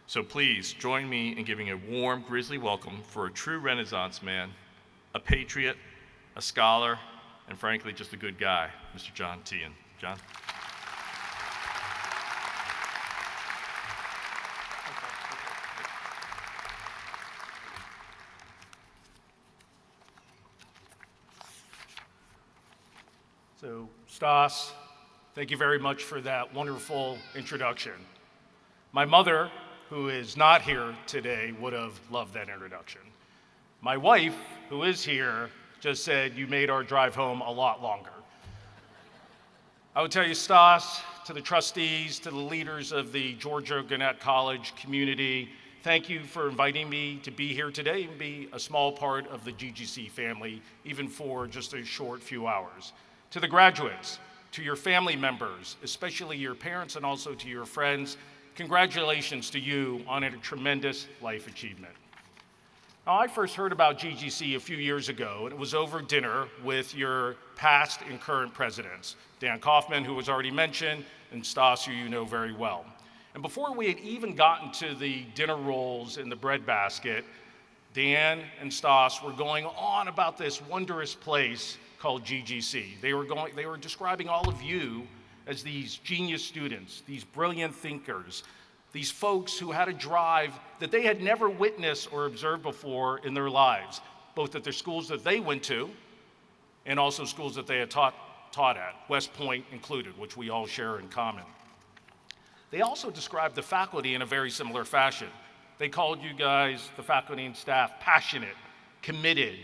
So please join me in giving a warm Grizzly welcome for a true Renaissance man, a patriot, a scholar, and frankly, just a good guy, Mr. John Tien. John? So, Stas, thank you very much for that wonderful introduction. My mother, who is not here today, would have loved that introduction. My wife, who is here, just said you made our drive home a lot longer. I would tell you, Stas, to the trustees, to the leaders of the Georgia Gwinnett College community, thank you for inviting me to be here today and be a small part of the GGC family, even for just a short few hours. To the graduates, to your family members, especially your parents and also to your friends, congratulations to you on a tremendous life achievement. Now, I first heard about GGC a few years ago, and it was over dinner with your past and current presidents, Dan Kaufman, who was already mentioned, and Stas, who you know very well. And before we had even gotten to the dinner rolls and the bread basket, Dan and Stas were going on about this wondrous place called GGC. They were describing all of you as these genius students, these brilliant thinkers, these folks who had a drive that they had never witnessed or observed before in their lives, both at their schools that they went to and also schools that they had taught at, West Point included, which we all share in common. They also described the faculty in a very similar fashion. They called you guys, the faculty and staff, passionate, committed,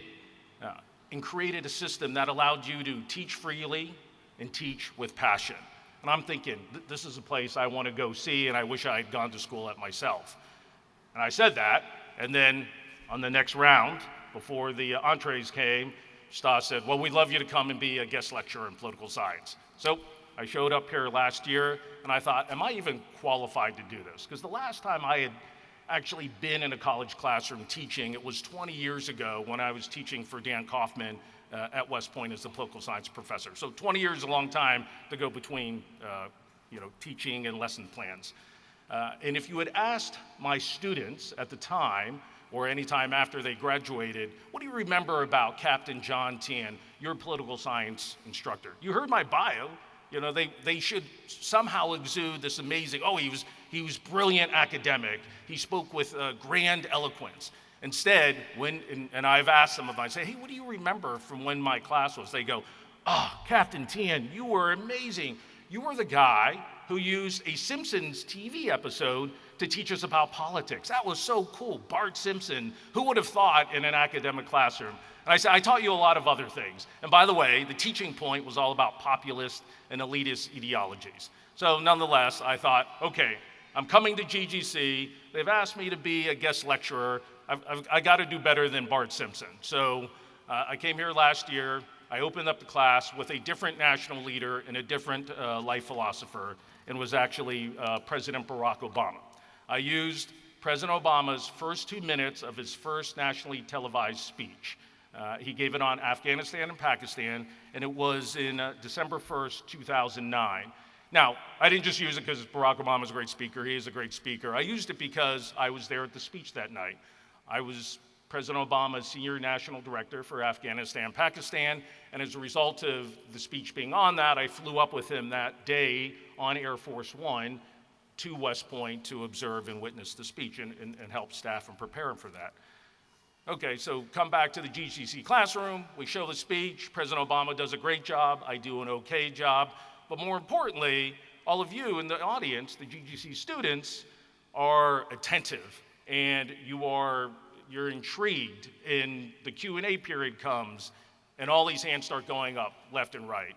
and created a system that allowed you to teach freely and teach with passion. And I'm thinking, this is a place I want to go see, and I wish I had gone to school at myself. And I said that, and then on the next round, before the entrees came, Stas said, well, we'd love you to come and be a guest lecturer in political science. So I showed up here last year, and I thought, am I even qualified to do this? Because the last time I had actually been in a college classroom teaching, it was 20 years ago when I was teaching for Dan Kaufman at West Point as the political science professor. So 20 years is a long time to go between teaching and lesson plans. And if you had asked my students at the time, or any time after they graduated, what do you remember about Captain John Tien, your political science instructor? You heard my bio. You know, they should somehow exude this amazing, he was brilliant academic. He spoke with grand eloquence. Instead, and I've asked them, I say, hey, what do you remember from when my class was? They go, Captain Tien, you were amazing. You were the guy who used a Simpsons TV episode to teach us about politics. That was so cool. Bart Simpson, who would have thought in an academic classroom? And I said, I taught you a lot of other things. And by the way, the teaching point was all about populist and elitist ideologies. So nonetheless, I thought, okay, I'm coming to GGC. They've asked me to be a guest lecturer. I got to do better than Bart Simpson. So I came here last year. I opened up the class with a different national leader and a different life philosopher, and was actually President Barack Obama. I used President Obama's first 2 minutes of his first nationally televised speech. He gave it on Afghanistan and Pakistan, and it was in December 1st, 2009. Now, I didn't just use it because Barack Obama's a great speaker. He is a great speaker. I used it because I was there at the speech that night. I was President Obama's senior national director for Afghanistan, Pakistan, and as a result of the speech being on that, I flew up with him that day on Air Force One to West Point to observe and witness the speech and help staff and prepare him for that. Okay, so come back to the GGC classroom, we show the speech, President Obama does a great job, I do an okay job, but more importantly, all of you in the audience, the GGC students, are attentive, and you're intrigued, and the Q&A period comes, and all these hands start going up left and right.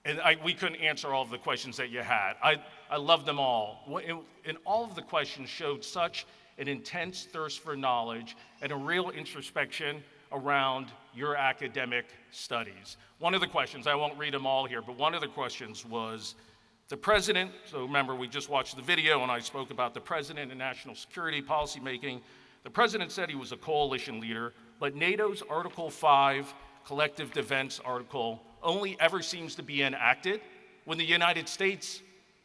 And we couldn't answer all of the questions that you had. I loved them all. And all of the questions showed such an intense thirst for knowledge and a real introspection around your academic studies. One of the questions, I won't read them all here, but one of the questions was, the president, so remember we just watched the video and I spoke about the president and national security policy making. The president said he was a coalition leader, but NATO's Article 5 collective defense article only ever seems to be enacted when the United States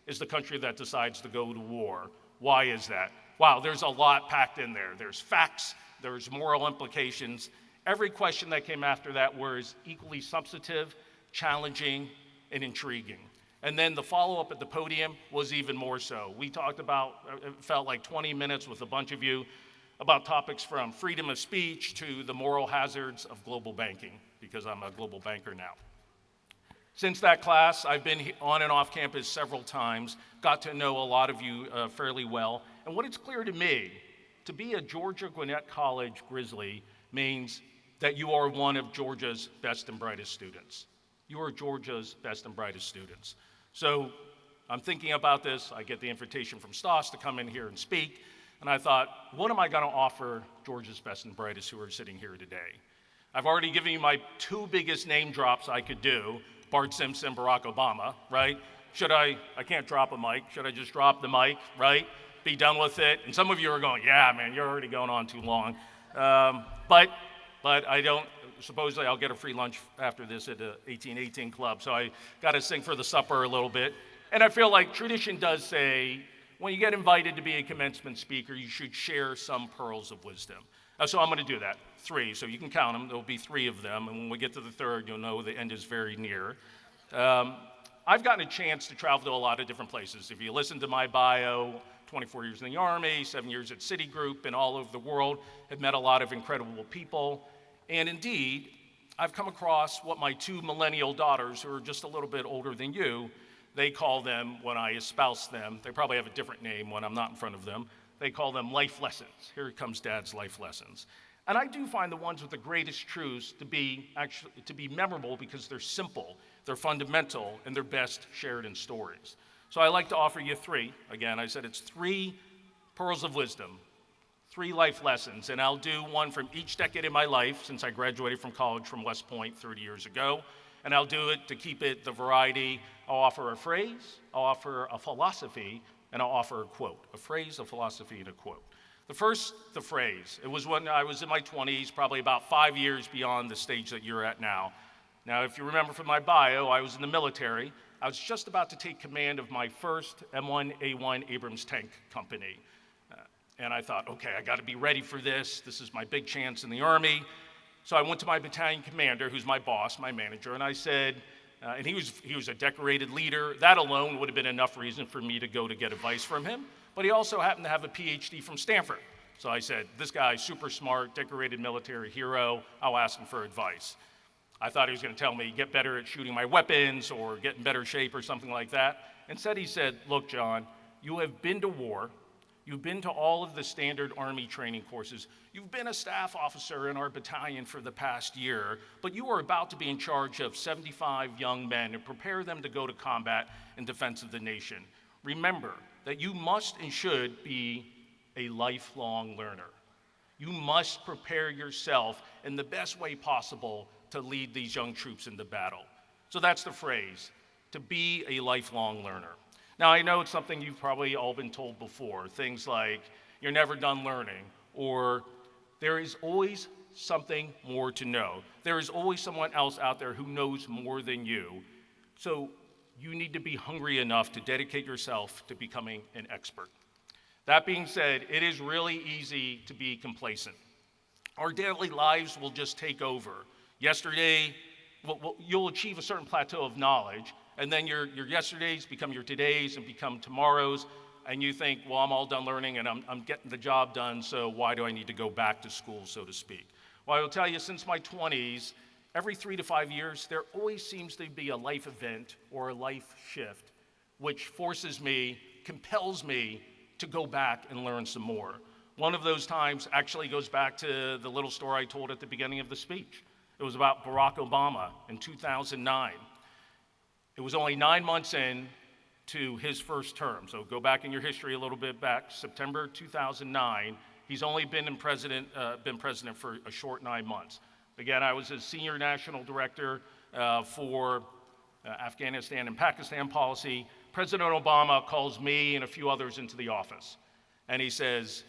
is the country that decides to go to war. Why is that? wow, there's a lot packed in there. There's facts, there's moral implications. Every question that came after that was equally substantive, challenging, and intriguing. And then the follow-up at the podium was even more so. We talked about, it felt like 20 minutes with a bunch of you, about topics from freedom of speech to the moral hazards of global banking, because I'm a global banker now. Since that class, I've been on and off campus several times, got to know a lot of you fairly well. And what it's clear to me, to be a Georgia Gwinnett College Grizzly means that you are one of Georgia's best and brightest students. You are Georgia's best and brightest students. So I'm thinking about this. I get the invitation from Stas to come in here and speak. And I thought, what am I going to offer Georgia's best and brightest who are sitting here today? I've already given you my two biggest name drops I could do, Bart Simpson, Barack Obama, right? I can't drop a mic. Should I just drop the mic, right? Be done with it? And some of you are going, yeah, man, you're already going on too long. But I don't, supposedly I'll get a free lunch after this at the 1818 Club, so I got to sing for the supper a little bit. And I feel like tradition does say, when you get invited to be a commencement speaker, you should share some pearls of wisdom. So I'm going to do that, 3, so you can count them. There'll be 3 of them, and when we get to the third, you'll know the end is very near. I've gotten a chance to travel to a lot of different places. If you listen to my bio, 24 years in the Army, 7 years at Citigroup, and all over the world, have met a lot of incredible people. And indeed, I've come across what my 2 millennial daughters, who are just a little bit older than you, they call them, when I espouse them, they probably have a different name when I'm not in front of them, they call them life lessons. Here comes Dad's life lessons. And I do find the ones with the greatest truths to be memorable because they're simple, they're fundamental, and they're best shared in stories. So I like to offer you 3. Again, I said it's 3 pearls of wisdom, 3 life lessons, and I'll do one from each decade in my life since I graduated from college from West Point 30 years ago, and I'll do it to keep it the variety. I'll offer a phrase, I'll offer a philosophy, and I'll offer a quote. A phrase, a philosophy, and a quote. The first, the phrase. It was when I was in my 20s, probably about 5 years beyond the stage that you're at now. Now, if you remember from my bio, I was in the military. I was just about to take command of my first M1A1 Abrams tank company. And I thought, okay, I got to be ready for this. This is my big chance in the Army. So I went to my battalion commander, who's my boss, my manager, and I said, and he was a decorated leader. That alone would have been enough reason for me to go to get advice from him. But he also happened to have a PhD from Stanford. So I said, this guy's super smart, decorated military hero. I'll ask him for advice. I thought he was going to tell me, get better at shooting my weapons or get in better shape or something like that. Instead, he said, look, John, you have been to war. You've been to all of the standard Army training courses. You've been a staff officer in our battalion for the past year, but you are about to be in charge of 75 young men and prepare them to go to combat in defense of the nation. Remember that you must and should be a lifelong learner. You must prepare yourself in the best way possible to lead these young troops into battle. So that's the phrase, to be a lifelong learner. Now, I know it's something you've probably all been told before, things like, you're never done learning, or there is always something more to know. There is always someone else out there who knows more than you. So you need to be hungry enough to dedicate yourself to becoming an expert. That being said, it is really easy to be complacent. Our daily lives will just take over. Yesterday, you'll achieve a certain plateau of knowledge, and then your yesterdays become your todays and become tomorrows, and you think, well, I'm all done learning and I'm getting the job done, so why do I need to go back to school, so to speak? Well, I will tell you, since my 20s, every 3 to 5 years, there always seems to be a life event or a life shift, which forces me, compels me to go back and learn some more. One of those times actually goes back to the little story I told at the beginning of the speech. It was about Barack Obama in 2009. It was only 9 months in to his first term. So go back in your history a little bit back, September 2009. He's only been president for a short 9 months. Again, I was a senior national director for Afghanistan and Pakistan policy. President Obama calls me and a few others into the office. And he says,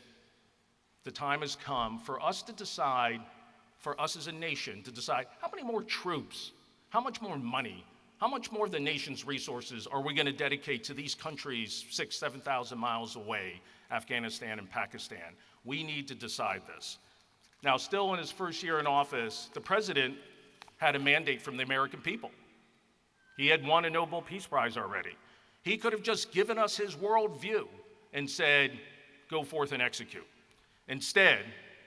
the time has come for us to decide, for us as a nation, to decide how many more troops, how much more money how much more of the nation's resources are we going to dedicate to these countries 6,000, 7,000 miles away, Afghanistan and Pakistan? We need to decide this. Now, still in his first year in office, the president had a mandate from the American people. He had won a Nobel Peace Prize already. He could have just given us his worldview and said, go forth and execute. Instead,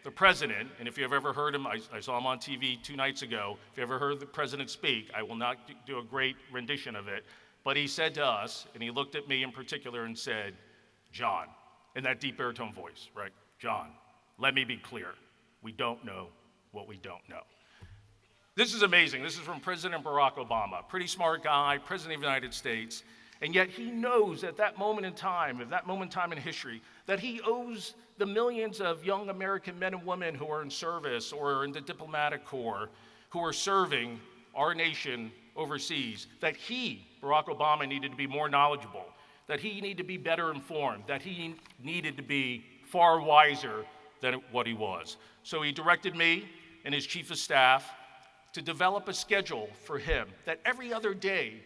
the president, and if you've ever heard him, I saw him on TV 2 nights ago, if you ever heard the president speak, I will not do a great rendition of it, but he said to us, and he looked at me in particular and said, John, in that deep baritone voice, right? John, let me be clear. We don't know what we don't know. This is amazing. This is from President Barack Obama, pretty smart guy, President of the United States, and yet he knows at that moment in time, in history, that he owes the millions of young American men and women who are in service or in the diplomatic corps, who are serving our nation overseas, that he, Barack Obama, needed to be more knowledgeable, that he needed to be better informed, that he needed to be far wiser than what he was. So he directed me and his chief of staff to develop a schedule for him that every other day,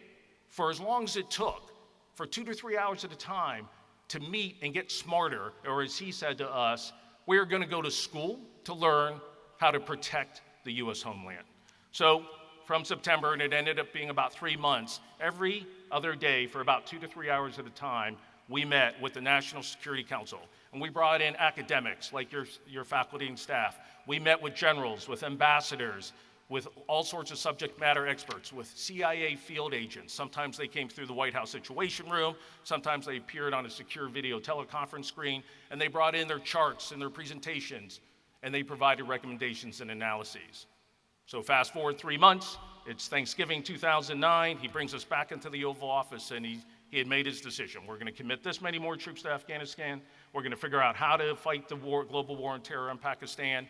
for as long as it took, for 2 to 3 hours at a time, to meet and get smarter, or as he said to us, we're going to go to school to learn how to protect the U.S. homeland. So from September, and it ended up being about 3 months, every other day for about 2 to 3 hours at a time, we met with the National Security Council. And we brought in academics like your faculty and staff. We met with generals, with ambassadors, with all sorts of subject matter experts, with CIA field agents. Sometimes they came through the White House Situation Room, sometimes they appeared on a secure video teleconference screen, and they brought in their charts and their presentations, and they provided recommendations and analyses. So fast forward 3 months, it's Thanksgiving 2009, he brings us back into the Oval Office, and he had made his decision. We're gonna commit this many more troops to Afghanistan, we're gonna figure out how to fight the global war on terror in Pakistan,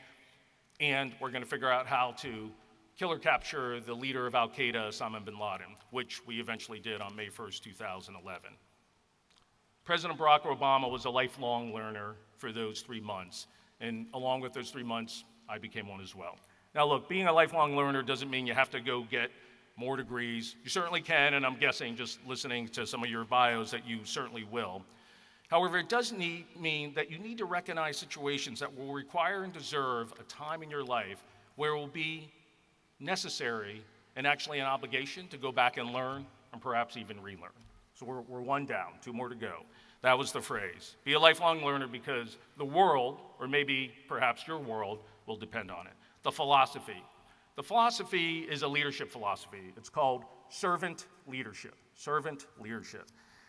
and we're gonna figure out how to kill or capture the leader of Al-Qaeda, Osama bin Laden, which we eventually did on May 1st, 2011. President Barack Obama was a lifelong learner for those 3 months, and along with those 3 months, I became one as well. Now look, being a lifelong learner doesn't mean you have to go get more degrees. You certainly can, and I'm guessing just listening to some of your bios that you certainly will. However, it does mean that you need to recognize situations that will require and deserve a time in your life where it will be necessary and actually an obligation to go back and learn and perhaps even relearn. So we're 1 down, 2 more to go. That was the phrase. Be a lifelong learner because the world, or maybe perhaps your world, will depend on it. The philosophy. The philosophy is a leadership philosophy. It's called servant leadership. Servant leadership.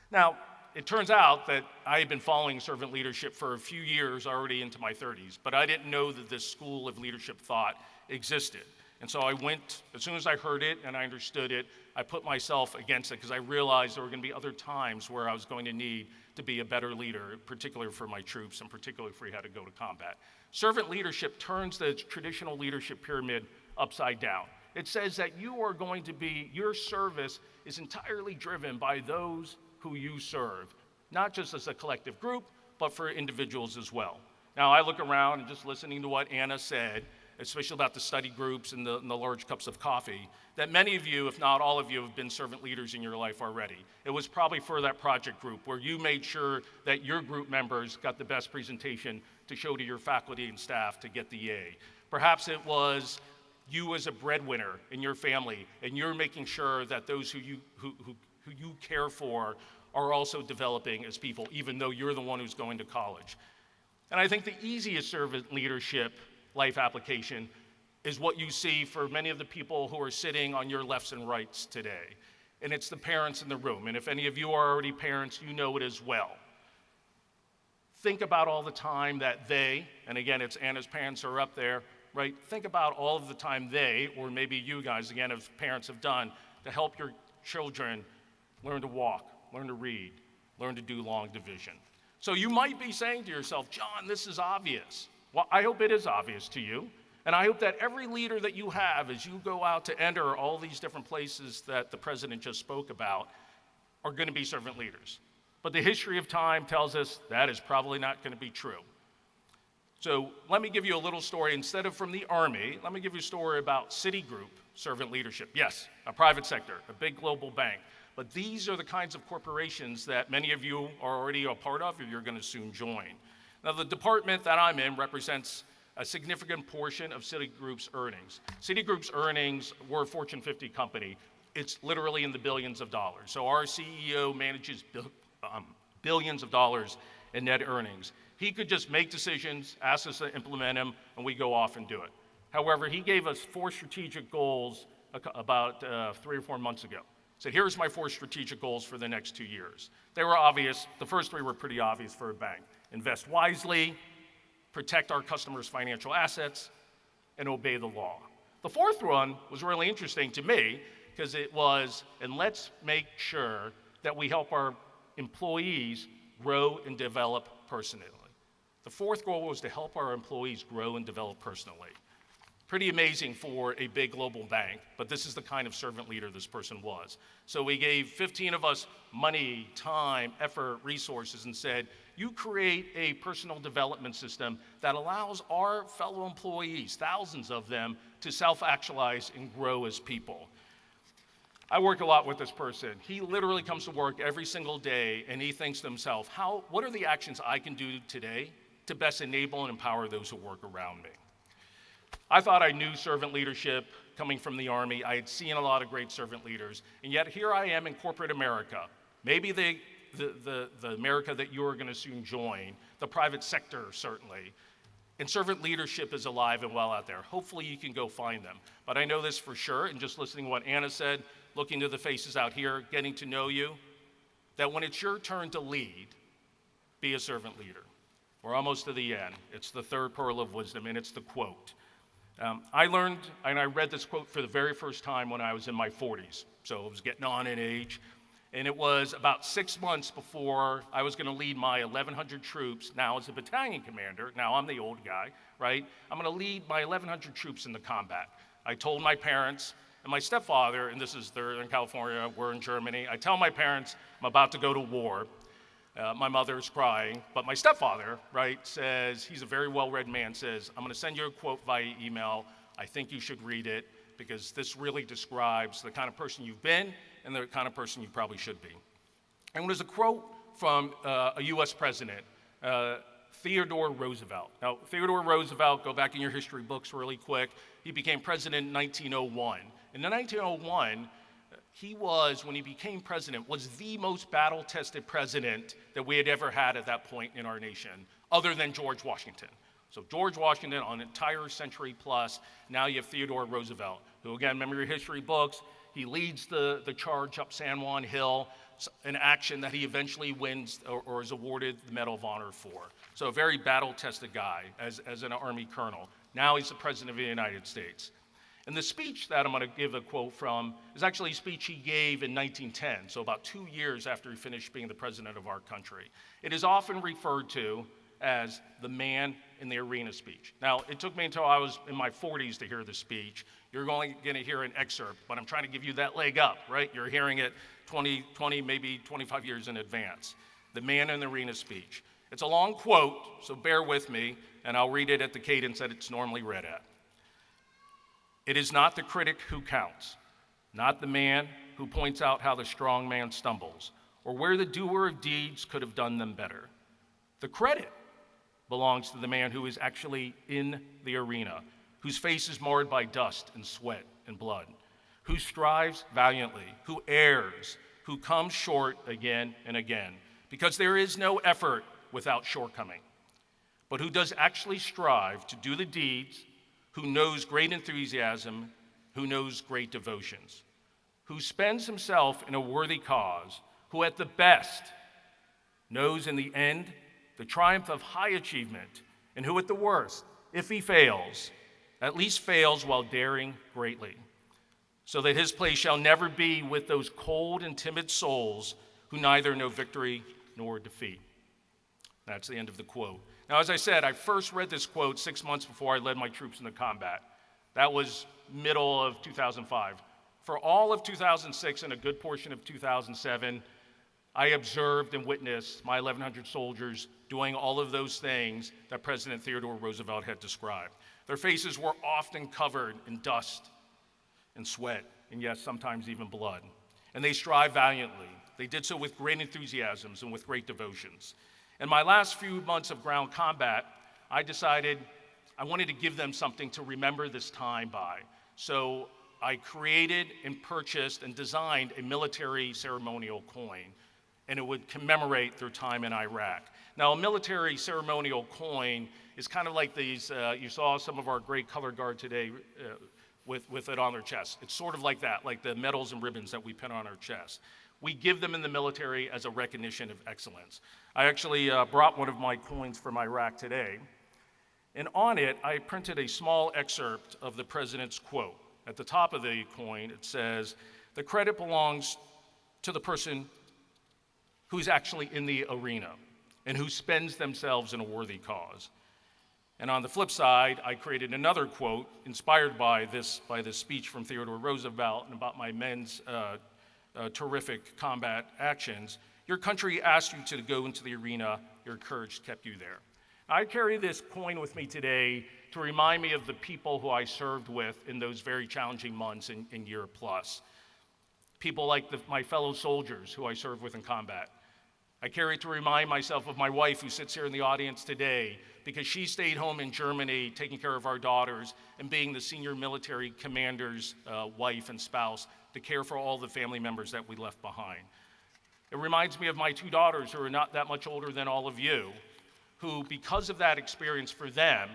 Now, it turns out that I had been following servant leadership for a few years already into my 30s, but I didn't know that this school of leadership thought existed. And so I went, as soon as I heard it and I understood it, I put myself against it because I realized there were going to be other times where I was going to need to be a better leader, particularly for my troops and particularly if we had to go to combat. Servant leadership turns the traditional leadership pyramid upside down. It says that your service is entirely driven by those who you serve, not just as a collective group, but for individuals as well. Now, I look around and just listening to what Anna said, especially about the study groups and the large cups of coffee, that many of you, if not all of you, have been servant leaders in your life already. It was probably for that project group where you made sure that your group members got the best presentation to show to your faculty and staff to get the A. Perhaps it was you as a breadwinner in your family, and you're making sure that those who you care for are also developing as people, even though you're the one who's going to college. And I think the easiest servant leadership life application is what you see for many of the people who are sitting on your lefts and rights today. And it's the parents in the room. And if any of you are already parents, you know it as well. Think about all the time that they, and again, it's Anna's parents are up there, right? Think about all of the time they, or maybe you guys, again, as parents have done to help your children learn to walk, learn to read, learn to do long division. So you might be saying to yourself, John, this is obvious. Well, I hope it is obvious to you, and I hope that every leader that you have as you go out to enter all these different places that the president just spoke about are going to be servant leaders. But the history of time tells us that is probably not going to be true. So let me give you a little story. Instead of from the Army, let me give you a story about Citigroup servant leadership. Yes, a private sector, a big global bank. But these are the kinds of corporations that many of you are already a part of or you're going to soon join. Now, the department that I'm in represents a significant portion of Citigroup's earnings. Citigroup's earnings were a Fortune 50 company. It's literally in the billions of dollars. So our CEO manages billions of dollars in net earnings. He could just make decisions, ask us to implement them, and we go off and do it. However, he gave us 4 strategic goals about 3 or 4 months ago. He said, here's my 4 strategic goals for the next 2 years. They were obvious. The first 3 were pretty obvious for a bank. Invest wisely, protect our customers' financial assets, and obey the law. The 4th one was really interesting to me because it was, and let's make sure that we help our employees grow and develop personally. The 4th goal was to help our employees grow and develop personally. Pretty amazing for a big global bank, but this is the kind of servant leader this person was. So we gave 15 of us money, time, effort, resources, and said, you create a personal development system that allows our fellow employees, thousands of them, to self-actualize and grow as people. I work a lot with this person. He literally comes to work every single day and he thinks to himself, what are the actions I can do today to best enable and empower those who work around me? I thought I knew servant leadership coming from the Army. I had seen a lot of great servant leaders, and yet here I am in corporate America. Maybe the America that you're going to soon join, the private sector certainly. And servant leadership is alive and well out there. Hopefully you can go find them. But I know this for sure, and just listening to what Anna said, looking to the faces out here, getting to know you, that when it's your turn to lead, be a servant leader. We're almost to the end. It's the 3rd pearl of wisdom, and it's the quote. I learned, and I read this quote for the very first time when I was in my 40s, so I was getting on in age, and it was about 6 months before I was going to lead my 1,100 troops, now as a battalion commander. Now I'm the old guy, right? I'm going to lead my 1,100 troops into combat. I told my parents and my stepfather, and they're in California, we're in Germany. I tell my parents I'm about to go to war. My mother's crying, but my stepfather, right, says, he's a very well-read man, says, I'm going to send you a quote via email. I think you should read it because this really describes the kind of person you've been and the kind of person you probably should be. And it was a quote from a U.S. president, Theodore Roosevelt. Now, Theodore Roosevelt, go back in your history books really quick, he became president in 1901. In 1901, he was, when he became president, was the most battle-tested president that we had ever had at that point in our nation, other than George Washington. So George Washington on an entire century plus, now you have Theodore Roosevelt, who again, remember your history books, he leads the charge up San Juan Hill, an action that he eventually wins or is awarded the Medal of Honor for. So a very battle-tested guy as an Army colonel. Now he's the President of the United States. And the speech that I'm going to give a quote from is actually a speech he gave in 1910, so about 2 years after he finished being the president of our country. It is often referred to as the man in the arena speech. Now, it took me until I was in my 40s to hear the speech. You're only going to hear an excerpt, but I'm trying to give you that leg up, right? You're hearing it 20, maybe 25 years in advance. The man in the arena speech. It's a long quote, so bear with me, and I'll read it at the cadence that it's normally read at. It is not the critic who counts, not the man who points out how the strong man stumbles, or where the doer of deeds could have done them better. The credit belongs to the man who is actually in the arena, whose face is marred by dust and sweat and blood, who strives valiantly, who errs, who comes short again and again, because there is no effort without shortcoming, but who does actually strive to do the deeds, who knows great enthusiasm, who knows great devotions, who spends himself in a worthy cause, who at the best knows in the end the triumph of high achievement, and who at the worst, if he fails, at least fails while daring greatly, so that his place shall never be with those cold and timid souls who neither know victory nor defeat. That's the end of the quote. Now, as I said, I first read this quote 6 months before I led my troops into combat. That was middle of 2005. For all of 2006 and a good portion of 2007, I observed and witnessed my 1,100 soldiers doing all of those things that President Theodore Roosevelt had described. Their faces were often covered in dust and sweat, and yes, sometimes even blood. And they strived valiantly. They did so with great enthusiasms and with great devotions. In my last few months of ground combat, I decided I wanted to give them something to remember this time by. So I created and purchased and designed a military ceremonial coin, and it would commemorate their time in Iraq. Now, a military ceremonial coin is kind of like these, you saw some of our great color guard today with it on their chest. It's sort of like that, like the medals and ribbons that we pin on our chest. We give them in the military as a recognition of excellence. I actually brought one of my coins from Iraq today, and on it, I printed a small excerpt of the president's quote. At the top of the coin, it says, "The credit belongs to the person who's actually in the arena and who spends themselves in a worthy cause." And on the flip side, I created another quote inspired by this speech from Theodore Roosevelt and about my men's terrific combat actions. "Your country asked you to go into the arena. Your courage kept you there." I carry this coin with me today to remind me of the people who I served with in those very challenging months and year plus. People like my fellow soldiers who I served with in combat. I carry it to remind myself of my wife who sits here in the audience today because she stayed home in Germany taking care of our daughters and being the senior military commander's wife and spouse to care for all the family members that we left behind. It reminds me of my two daughters who are not that much older than all of you, who, because of that experience for them,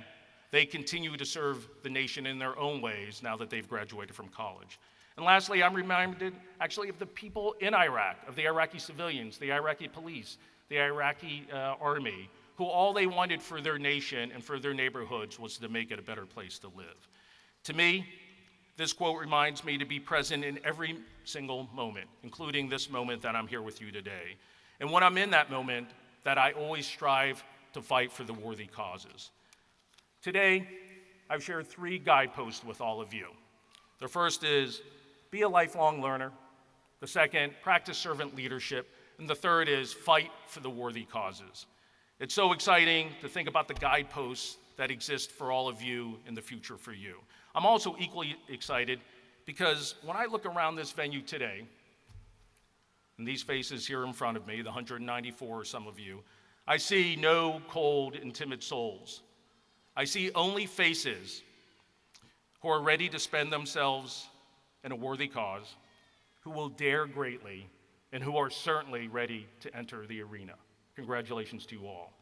they continue to serve the nation in their own ways now that they've graduated from college. And lastly, I'm reminded actually of the people in Iraq, of the Iraqi civilians, the Iraqi police, the Iraqi army, who all they wanted for their nation and for their neighborhoods was to make it a better place to live. To me, this quote reminds me to be present in every single moment, including this moment that I'm here with you today. And when I'm in that moment, that I always strive to fight for the worthy causes. Today, I've shared 3 guideposts with all of you. The first is, be a lifelong learner. The second, practice servant leadership. And the third is, fight for the worthy causes. It's so exciting to think about the guideposts that exist for all of you in the future for you. I'm also equally excited because when I look around this venue today, and these faces here in front of me, the 194 or some of you, I see no cold and timid souls. I see only faces who are ready to spend themselves in a worthy cause, who will dare greatly, and who are certainly ready to enter the arena. Congratulations to you all.